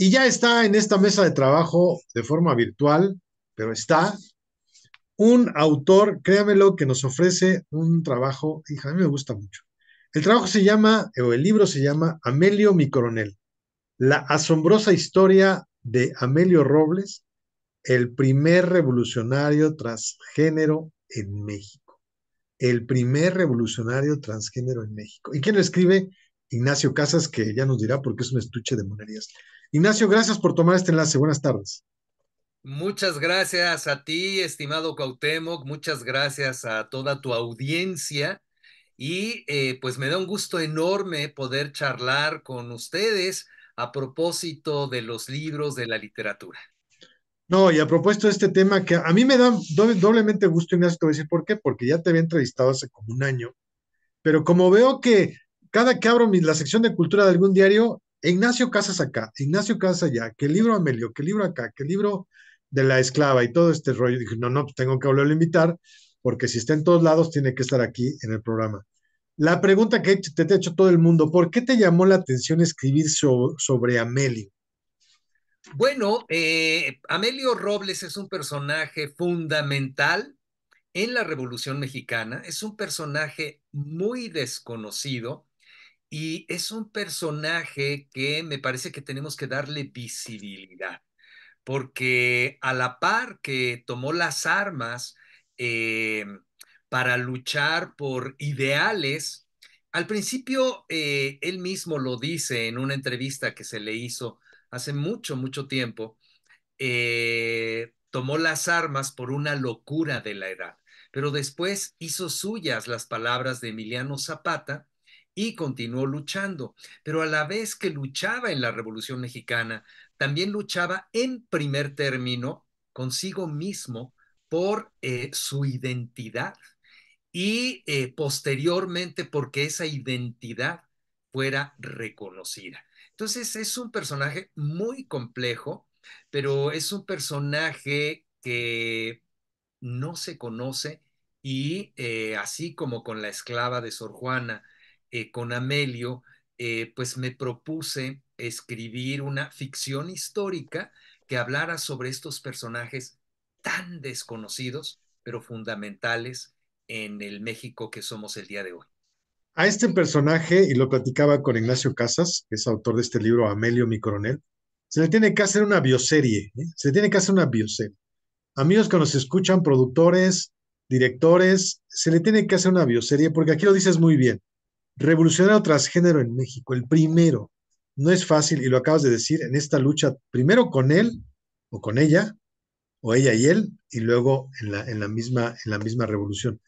Y ya está en esta mesa de trabajo de forma virtual, pero está un autor, créamelo, que nos ofrece un trabajo, hija, a mí me gusta mucho. El trabajo se llama, o el libro se llama Amelio mi coronel, la asombrosa historia de Amelio Robles, el primer revolucionario transgénero en México. El primer revolucionario transgénero en México. ¿Y quién lo escribe? Ignacio Casas, que ya nos dirá porque es un estuche de monerías. Ignacio, gracias por tomar este enlace. Buenas tardes. Muchas gracias a ti, estimado Cuauhtémoc, muchas gracias a toda tu audiencia y pues me da un gusto enorme poder charlar con ustedes a propósito de los libros de la literatura. No, y a propósito de este tema que a mí me da doblemente gusto, Ignacio, te voy a decir por qué, porque ya te había entrevistado hace como un año, pero como veo que cada que abro la sección de cultura de algún diario, Ignacio Casas acá, Ignacio Casas allá, que el libro Amelio, que el libro acá, que el libro de la esclava y todo este rollo, dije, no, no, pues tengo que volverlo a invitar, porque si está en todos lados, tiene que estar aquí en el programa. La pregunta que te ha hecho todo el mundo, ¿por qué te llamó la atención escribir sobre Amelio? Bueno, Amelio Robles es un personaje fundamental en la Revolución Mexicana, es un personaje muy desconocido y es un personaje que me parece que tenemos que darle visibilidad, porque a la par que tomó las armas eh, para luchar por ideales, al principio él mismo lo dice en una entrevista que se le hizo hace mucho, mucho tiempo, tomó las armas por una locura de la edad, pero después hizo suyas las palabras de Emiliano Zapata y continuó luchando. Pero a la vez que luchaba en la Revolución Mexicana, también luchaba en primer término consigo mismo por su identidad y posteriormente porque esa identidad fuera reconocida. Entonces es un personaje muy complejo, pero es un personaje que no se conoce y así como con la esclava de Sor Juana, con Amelio, pues me propuse escribir una ficción histórica que hablara sobre estos personajes tan desconocidos, pero fundamentales en el México que somos el día de hoy. A este personaje, y lo platicaba con Ignacio Casas, que es autor de este libro, Amelio, mi coronel, se le tiene que hacer una bioserie, ¿eh? Se le tiene que hacer una bioserie. Amigos que nos escuchan, productores, directores, se le tiene que hacer una bioserie, porque aquí lo dices muy bien. Revolucionario transgénero en México, el primero. No es fácil, y lo acabas de decir, en esta lucha, primero con él o con ella, o ella y él, y luego en la misma revolución.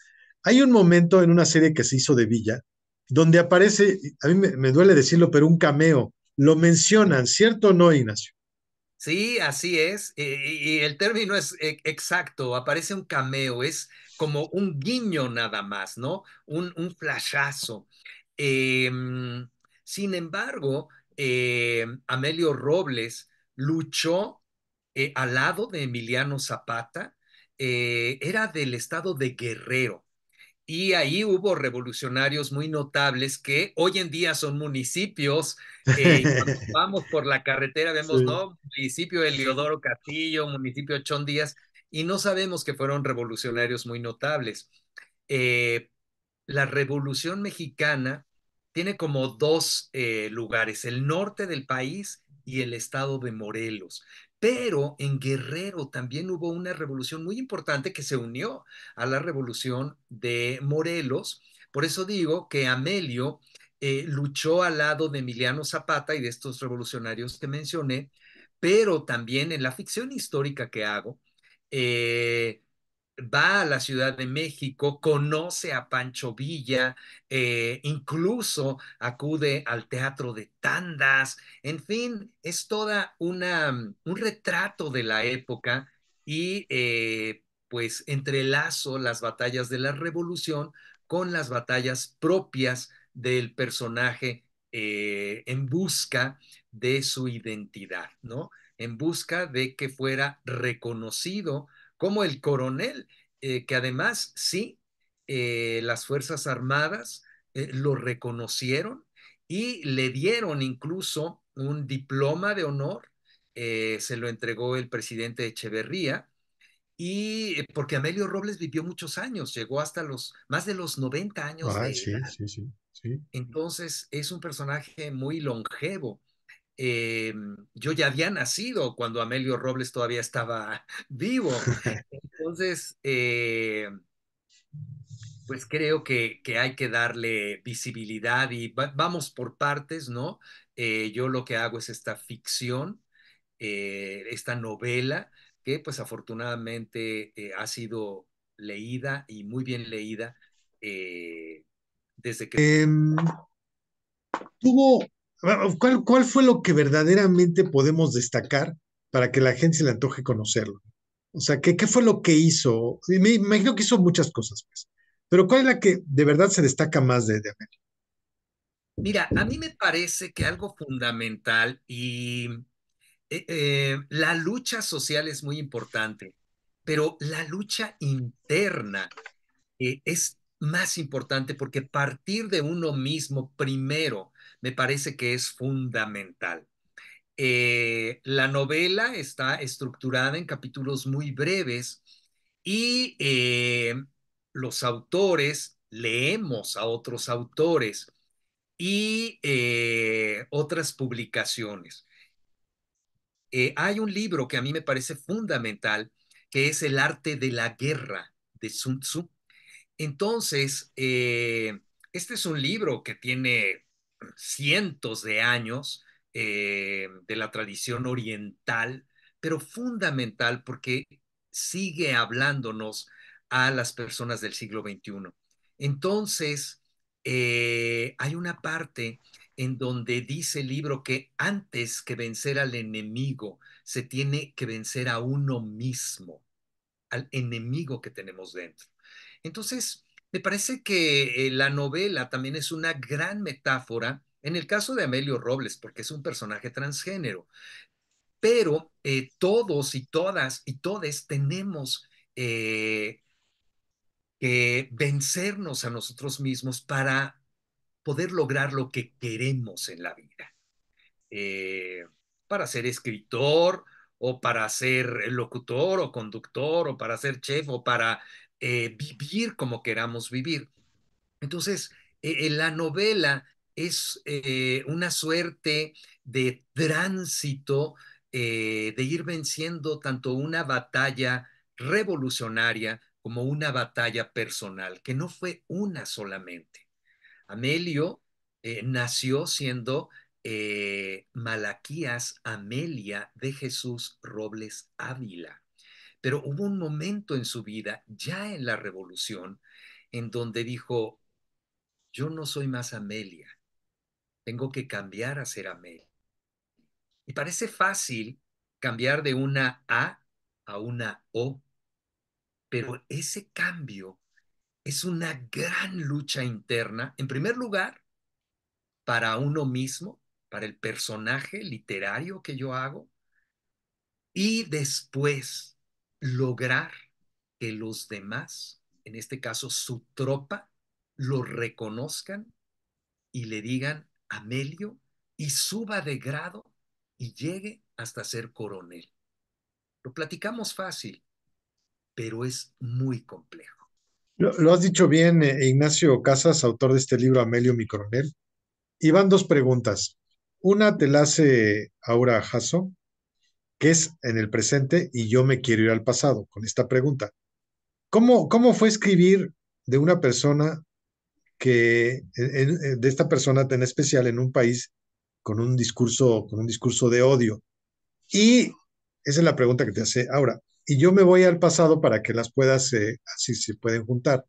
Hay un momento en una serie que se hizo de Villa, donde aparece, a mí me duele decirlo, pero un cameo. Lo mencionan, ¿cierto o no, Ignacio? Sí, así es. Y el término es exacto, aparece un cameo, es como un guiño nada más, ¿no? Un flashazo. Em, Sin embargo, Amelio Robles luchó al lado de Emiliano Zapata, era del estado de Guerrero. Y ahí hubo revolucionarios muy notables que hoy en día son municipios. Y cuando vamos por la carretera vemos, Sí. ¿no? Municipio de Eliodoro Castillo, municipio de Chón Díaz, y no sabemos que fueron revolucionarios muy notables. Eh, la Revolución Mexicana tiene como dos lugares, el norte del país y el estado de Morelos. Pero en Guerrero también hubo una revolución muy importante que se unió a la revolución de Morelos. Por eso digo que Amelio luchó al lado de Emiliano Zapata y de estos revolucionarios que mencioné, pero también en la ficción histórica que hago, eh, va a la Ciudad de México, conoce a Pancho Villa, incluso acude al Teatro de Tandas, en fin, es toda un retrato de la época y pues entrelazo las batallas de la Revolución con las batallas propias del personaje en busca de su identidad, ¿no? En busca de que fuera reconocido como el coronel, que además sí, las Fuerzas Armadas lo reconocieron y le dieron incluso un diploma de honor se lo entregó el presidente Echeverría, y porque Amelio Robles vivió muchos años, llegó hasta los más de los 90 años Ah, de sí, edad. sí, sí, sí. Entonces es un personaje muy longevo. Eh, yo ya había nacido cuando Amelio Robles todavía estaba vivo. Entonces, pues creo que hay que darle visibilidad y vamos por partes, ¿no? Yo lo que hago es esta ficción, esta novela, que pues afortunadamente ha sido leída y muy bien leída eh, desde que... Em, tuvo, ¿cuál fue lo que verdaderamente podemos destacar para que la gente se le antoje conocerlo? O sea, ¿qué fue lo que hizo? Y me imagino que hizo muchas cosas, pues. Pero ¿cuál es la que de verdad se destaca más de Amelio? Mira, a mí me parece que algo fundamental y la lucha social es muy importante, pero la lucha interna es más importante porque partir de uno mismo primero me parece que es fundamental. La novela está estructurada en capítulos muy breves y los autores leemos a otros autores y otras publicaciones. Hay un libro que a mí me parece fundamental, que es El arte de la guerra de Sun Tzu. Entonces, este es un libro que tiene cientos de años de la tradición oriental, pero fundamental porque sigue hablándonos a las personas del siglo XXI. Entonces, hay una parte en donde dice el libro que antes que vencer al enemigo, se tiene que vencer a uno mismo, al enemigo que tenemos dentro. Entonces, me parece que la novela también es una gran metáfora en el caso de Amelio Robles, porque es un personaje transgénero, pero todos y todas y todes tenemos que vencernos a nosotros mismos para poder lograr lo que queremos en la vida. eh, para ser escritor o para ser locutor o conductor o para ser chef o para vivir como queramos vivir. Entonces, la novela es una suerte de tránsito, de ir venciendo tanto una batalla revolucionaria como una batalla personal, que no fue una solamente. Amelio nació siendo Malaquías Amelia de Jesús Robles Ávila, pero hubo un momento en su vida, ya en la Revolución, en donde dijo, yo no soy más Amelia, tengo que cambiar a ser Amelia. Y parece fácil cambiar de una A una O, pero ese cambio es una gran lucha interna, en primer lugar, para uno mismo, para el personaje literario que yo hago, y después lograr que los demás, en este caso su tropa, lo reconozcan y le digan Amelio y suba de grado y llegue hasta ser coronel. Lo platicamos fácil, pero es muy complejo. Lo has dicho bien, Ignacio Casas, autor de este libro, Amelio, mi coronel. Y van dos preguntas. Una te la hace Aura Jasso, que es en el presente, y yo me quiero ir al pasado con esta pregunta. ¿Cómo fue escribir de una persona de esta persona tan especial en un país con un discurso de odio? Y esa es la pregunta que te hace ahora. Y yo me voy al pasado para que las puedas, así se pueden juntar.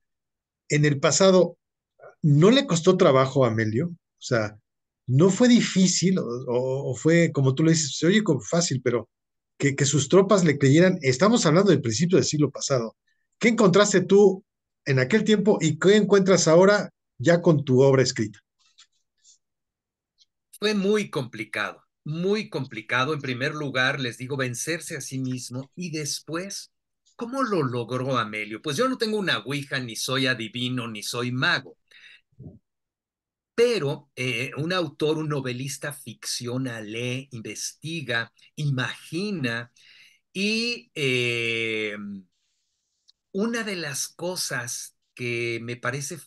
En el pasado, ¿no le costó trabajo a Amelio? O sea, ¿no fue difícil o fue, como tú le dices, se oye como fácil, pero que sus tropas le creyeran? Estamos hablando del principio del siglo pasado. ¿Qué encontraste tú en aquel tiempo y qué encuentras ahora ya con tu obra escrita? Fue muy complicado, muy complicado. En primer lugar, les digo, vencerse a sí mismo y después, ¿cómo lo logró Amelio? Pues yo no tengo una ouija, ni soy adivino, ni soy mago. pero un autor, un novelista ficciona, lee, investiga, imagina y una de las cosas que me parece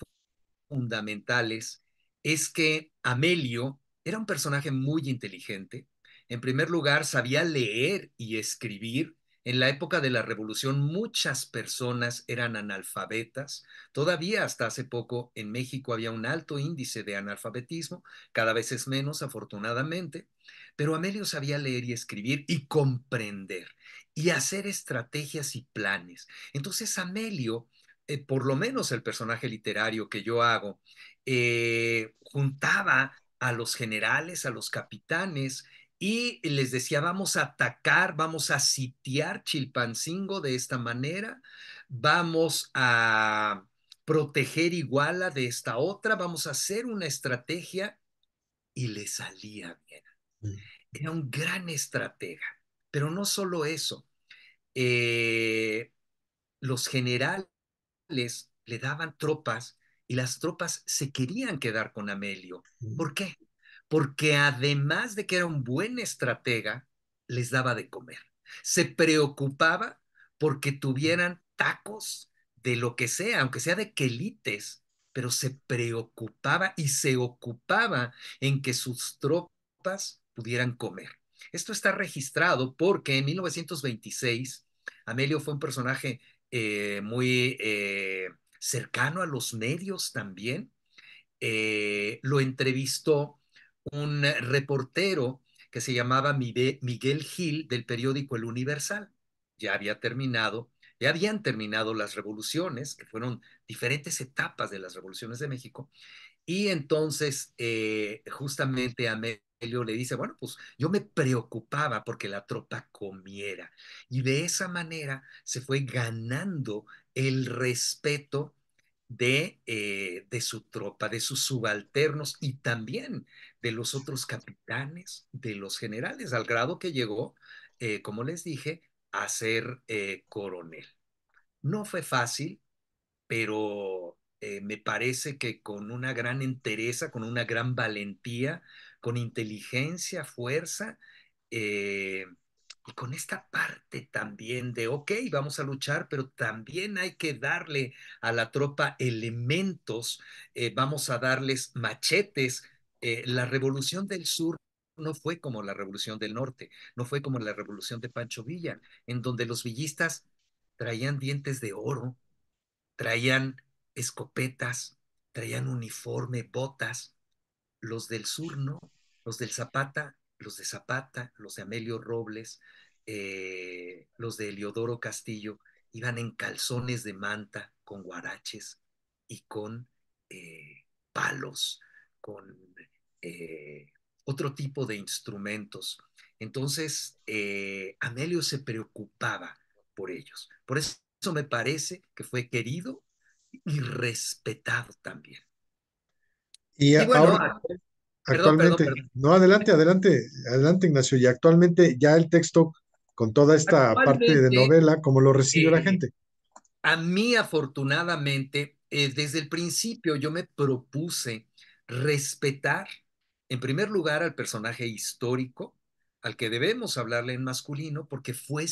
fundamentales es que Amelio era un personaje muy inteligente. En primer lugar, sabía leer y escribir. En la época de la Revolución, muchas personas eran analfabetas. Todavía hasta hace poco en México había un alto índice de analfabetismo, cada vez es menos, afortunadamente, pero Amelio sabía leer y escribir y comprender y hacer estrategias y planes. Entonces, Amelio por lo menos el personaje literario que yo hago, juntaba a los generales, a los capitanes, y les decía, vamos a atacar, vamos a sitiar Chilpancingo de esta manera, vamos a proteger Iguala de esta otra, vamos a hacer una estrategia, y le salía bien. Era un gran estratega, pero no solo eso. Eh, los generales le daban tropas y las tropas se querían quedar con Amelio. ¿Por qué? Porque además de que era un buen estratega, les daba de comer. Se preocupaba porque tuvieran tacos de lo que sea, aunque sea de quelites, pero se preocupaba y se ocupaba en que sus tropas pudieran comer. Esto está registrado porque en 1926 Amelio fue un personaje muy cercano a los medios también. Lo entrevistó un reportero que se llamaba Miguel Gil del periódico El Universal. Ya había terminado, ya habían terminado las revoluciones, que fueron diferentes etapas de las revoluciones de México, y entonces, justamente Amelio le dice, bueno, pues yo me preocupaba porque la tropa comiera. Y de esa manera se fue ganando el respeto de su tropa, de sus subalternos y también de los otros capitanes, de los generales, al grado que llegó, como les dije, a ser coronel. No fue fácil, pero me parece que con una gran entereza, con una gran valentía, con inteligencia, fuerza, eh, y con esta parte también de, ok, vamos a luchar, pero también hay que darle a la tropa elementos, vamos a darles machetes. La revolución del sur no fue como la revolución del norte, no fue como la revolución de Pancho Villa, en donde los villistas traían dientes de oro, traían escopetas, traían uniforme, botas. Los del sur no, los del Zapata, los de Zapata, los de Amelio Robles, los de Eliodoro Castillo, iban en calzones de manta, con guaraches y con palos, con eh, otro tipo de instrumentos. Entonces, Amelio se preocupaba por ellos. Por eso me parece que fue querido y respetado también. Y Y bueno, ahora, perdón, perdón, actualmente, perdón. no, adelante, adelante, adelante, Ignacio. Y actualmente ya el texto con toda esta parte de Actualmente, novela, ¿cómo lo recibe la eh, gente? a mí afortunadamente, desde el principio yo me propuse respetar, en primer lugar, al personaje histórico, al que debemos hablarle en masculino, porque fue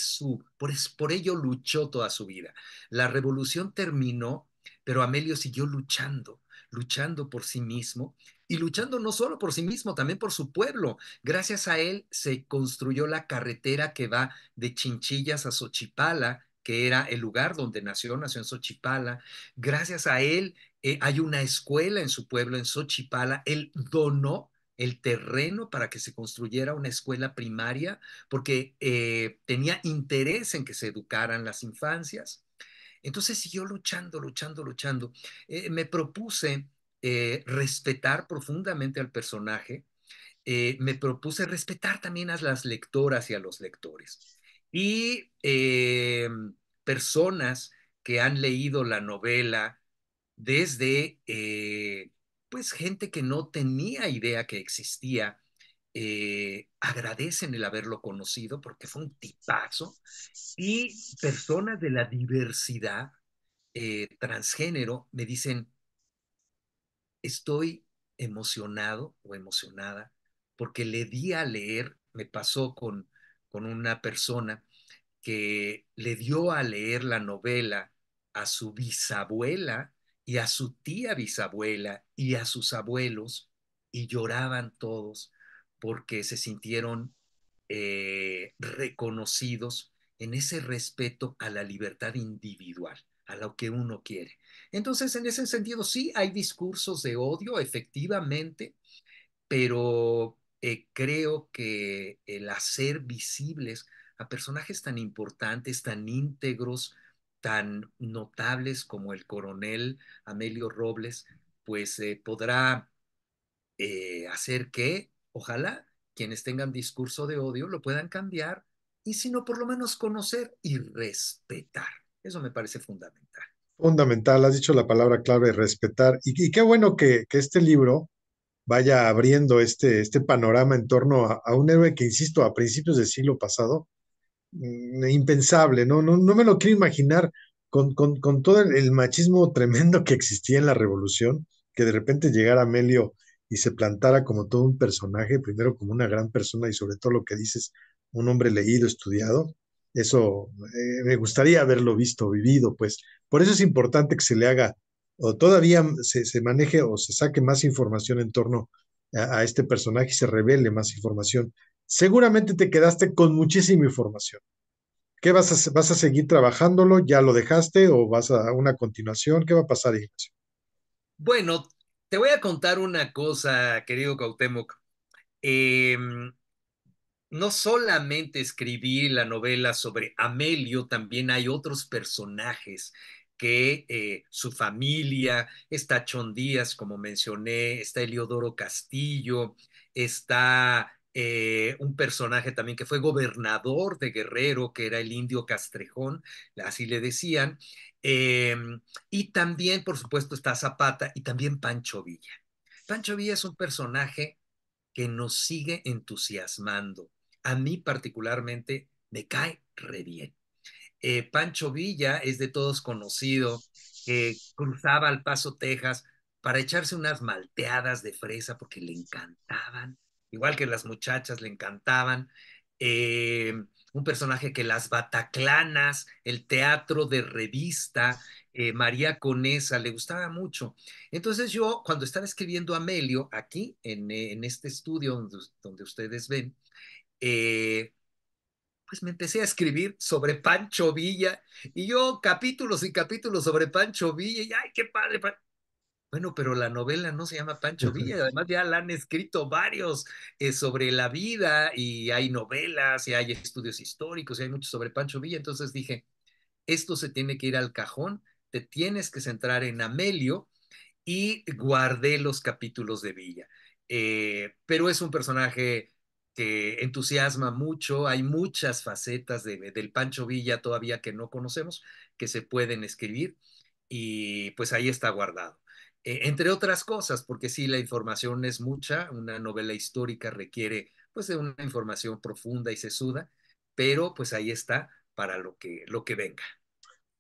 por ello luchó toda su vida. La revolución terminó, pero Amelio siguió luchando, luchando por sí mismo y luchando no solo por sí mismo, también por su pueblo. Gracias a él se construyó la carretera que va de Chinchillas a Xochipala, que era el lugar donde nació en Xochipala. Gracias a él hay una escuela en su pueblo, en Xochipala. Él donó el terreno para que se construyera una escuela primaria porque tenía interés en que se educaran las infancias. Entonces siguió luchando, luchando, luchando. Me propuse respetar profundamente al personaje, me propuse respetar también a las lectoras y a los lectores. Y personas que han leído la novela desde, pues, gente que no tenía idea que existía, agradecen el haberlo conocido porque fue un tipazo. Y personas de la diversidad transgénero me dicen, estoy emocionado o emocionada porque le di a leer, me pasó con una persona que le dio a leer la novela a su bisabuela y a su tía bisabuela y a sus abuelos y lloraban todos porque se sintieron reconocidos en ese respeto a la libertad individual, a lo que uno quiere. Entonces, en ese sentido, sí hay discursos de odio, efectivamente, pero creo que el hacer visibles a personajes tan importantes, tan íntegros, tan notables como el coronel Amelio Robles, pues podrá hacer que, ojalá, quienes tengan discurso de odio lo puedan cambiar y si no, por lo menos conocer y respetar. Eso me parece fundamental. Fundamental, has dicho la palabra clave, respetar. Y qué bueno que este libro vaya abriendo este panorama en torno a un héroe que, insisto, a principios del siglo pasado, impensable, ¿no? No me lo quiero imaginar con todo el machismo tremendo que existía en la Revolución, que de repente llegara Amelio y se plantara como todo un personaje, primero como una gran persona y sobre todo lo que dices, un hombre leído, estudiado. Eso me gustaría haberlo visto, vivido, pues. Por eso es importante que se le haga, o todavía se maneje o se saque más información en torno a este personaje y se revele más información. Seguramente te quedaste con muchísima información. ¿Qué vas a seguir trabajándolo? ¿Ya lo dejaste o vas a una continuación? ¿Qué va a pasar, Ignacio? Bueno, te voy a contar una cosa, querido Cuauhtémoc. Eh, no solamente escribí la novela sobre Amelio, también hay otros personajes que su familia, está Chon Díaz, como mencioné, está Eliodoro Castillo, está un personaje también que fue gobernador de Guerrero, que era el indio Castrejón, así le decían, eh, y también, por supuesto, está Zapata y también Pancho Villa. Pancho Villa es un personaje que nos sigue entusiasmando. A mí particularmente me cae re bien. Pancho Villa es de todos conocido, cruzaba al Paso, Texas, para echarse unas malteadas de fresa porque le encantaban, igual que las muchachas le encantaban. Eh, un personaje que las Bataclanas, el teatro de revista, María Conesa, le gustaba mucho. Entonces yo, cuando estaba escribiendo Amelio, aquí en este estudio donde ustedes ven, eh, pues me empecé a escribir sobre Pancho Villa y yo capítulos y capítulos sobre Pancho Villa y ¡ay, qué padre! Bueno, pero la novela no se llama Pancho Villa, y además ya la han escrito varios sobre la vida y hay novelas y hay estudios históricos y hay mucho sobre Pancho Villa, entonces dije, esto se tiene que ir al cajón, te tienes que centrar en Amelio y guardé los capítulos de Villa. Pero es un personaje que entusiasma mucho, hay muchas facetas del Pancho Villa todavía que no conocemos, que se pueden escribir y pues ahí está guardado. Entre otras cosas, porque sí, la información es mucha, una novela histórica requiere pues de una información profunda y sesuda, pero pues ahí está para lo que venga.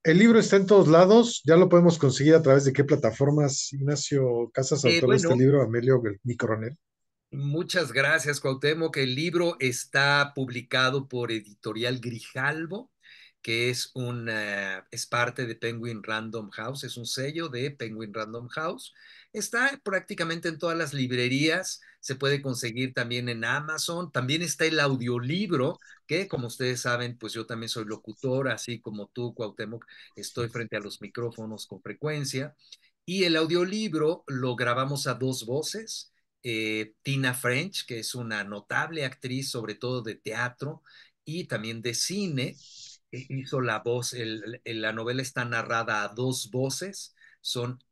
El libro está en todos lados, ya lo podemos conseguir a través de qué plataformas, Ignacio Casas, autor de este Bueno, libro, Amelio, mi coronel. muchas gracias, Cuauhtémoc. El libro está publicado por Editorial Grijalbo, que es parte de Penguin Random House, es un sello de Penguin Random House. Está prácticamente en todas las librerías, se puede conseguir también en Amazon. También está el audiolibro, que como ustedes saben, pues yo también soy locutor, así como tú, Cuauhtémoc, estoy frente a los micrófonos con frecuencia. Y el audiolibro lo grabamos a dos voces. Tina French, que es una notable actriz, sobre todo de teatro y también de cine, hizo la voz, la novela está narrada a dos voces, son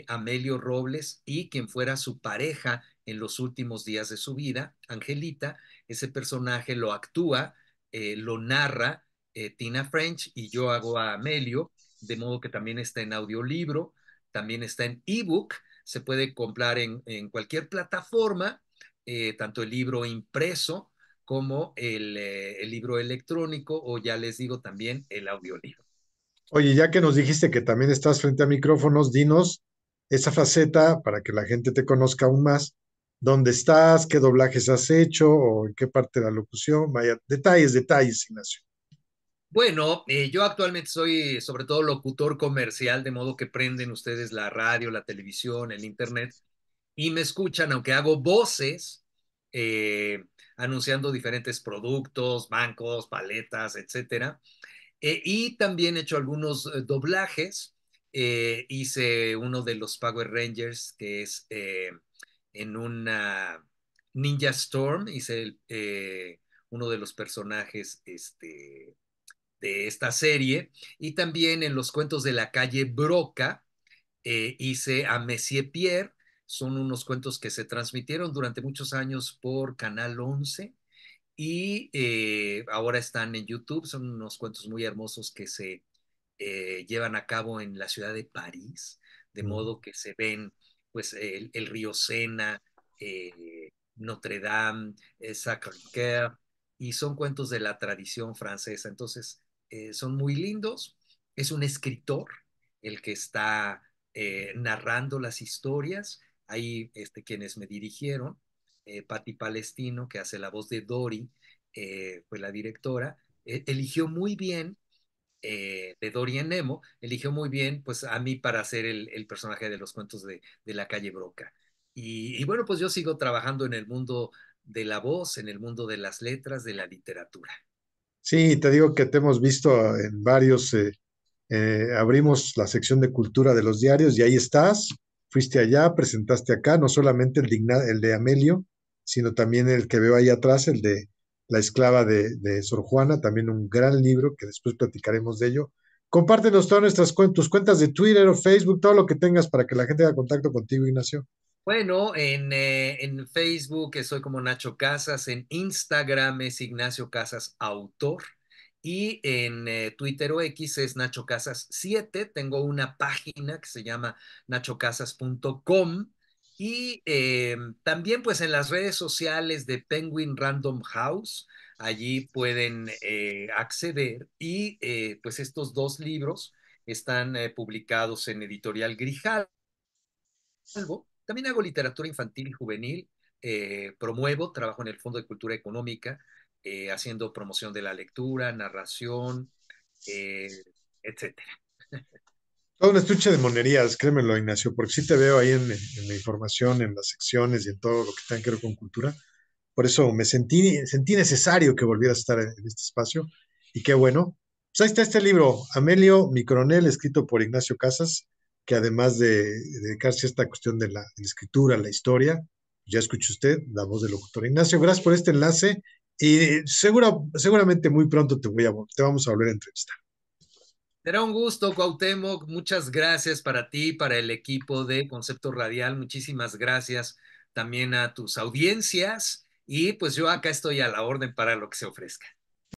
Amelio Robles y quien fuera su pareja en los últimos días de su vida, Angelita, ese personaje lo actúa, lo narra Tina French y yo hago a Amelio, de modo que también está en audiolibro, también está en ebook, se puede comprar en cualquier plataforma, tanto el libro impreso como el libro electrónico o ya les digo también el audiolibro. Oye, ya que nos dijiste que también estás frente a micrófonos, dinos esa faceta para que la gente te conozca aún más. ¿Dónde estás? ¿Qué doblajes has hecho? ¿O en qué parte de la locución? Vaya, detalles, detalles, Ignacio. Bueno, yo actualmente soy sobre todo locutor comercial, de modo que prenden ustedes la radio, la televisión, el internet y me escuchan, aunque hago voces, eh, anunciando diferentes productos, bancos, paletas, etcétera. Y también he hecho algunos doblajes. Hice uno de los Power Rangers, que es en una Ninja Storm, hice uno de los personajes de esta serie. Y también en los cuentos de la calle Broca hice a Monsieur Pierre. Son unos cuentos que se transmitieron durante muchos años por Canal 11 y ahora están en YouTube. Son unos cuentos muy hermosos que se llevan a cabo en la ciudad de París, de Mm. modo que se ven pues el río Sena, Notre Dame, Sacré-Cœur, y son cuentos de la tradición francesa. Entonces, son muy lindos. Es un escritor el que está narrando las historias. Hay quienes me dirigieron, Patti Palestino, que hace la voz de Dory, fue la directora, eligió muy bien de Dorian Nemo, eligió muy bien pues a mí para hacer el personaje de los cuentos de la calle Broca. Y bueno, pues yo sigo trabajando en el mundo de la voz, en el mundo de las letras, de la literatura. Sí, te digo que te hemos visto en varios, abrimos la sección de cultura de los diarios y ahí estás. Fuiste allá, presentaste acá, no solamente el de Amelio, sino también el que veo ahí atrás, el de La esclava de Sor Juana, también un gran libro que después platicaremos de ello. Compártenos todas tus cuentas de Twitter o Facebook, todo lo que tengas para que la gente haga contacto contigo, Ignacio. Bueno, en Facebook soy como Nacho Casas, en Instagram es Ignacio Casas Autor y en Twitter o X es Nacho Casas 7. Tengo una página que se llama nachocasas.com y también pues en las redes sociales de Penguin Random House, allí pueden acceder y pues estos dos libros están publicados en Editorial Grijalbo. También hago literatura infantil y juvenil, promuevo, trabajo en el Fondo de Cultura Económica, haciendo promoción de la lectura, narración, eh, etcétera. Todo un estuche de monerías, créemelo, Ignacio, porque sí te veo ahí en la información, en las secciones y en todo lo que tenga que ver con cultura. Por eso sentí necesario que volvieras a estar en este espacio. Y qué bueno. Pues ahí está este libro, Amelio, mi coronel, escrito por Ignacio Casas, que además de dedicarse a esta cuestión de la escritura, la historia, ya escuchó usted la voz del locutor. Ignacio, gracias por este enlace y seguramente muy pronto te vamos a volver a entrevistar. Será un gusto, Cuauhtémoc. Muchas gracias para ti, para el equipo de Concepto Radial. Muchísimas gracias también a tus audiencias. Y pues yo acá estoy a la orden para lo que se ofrezca.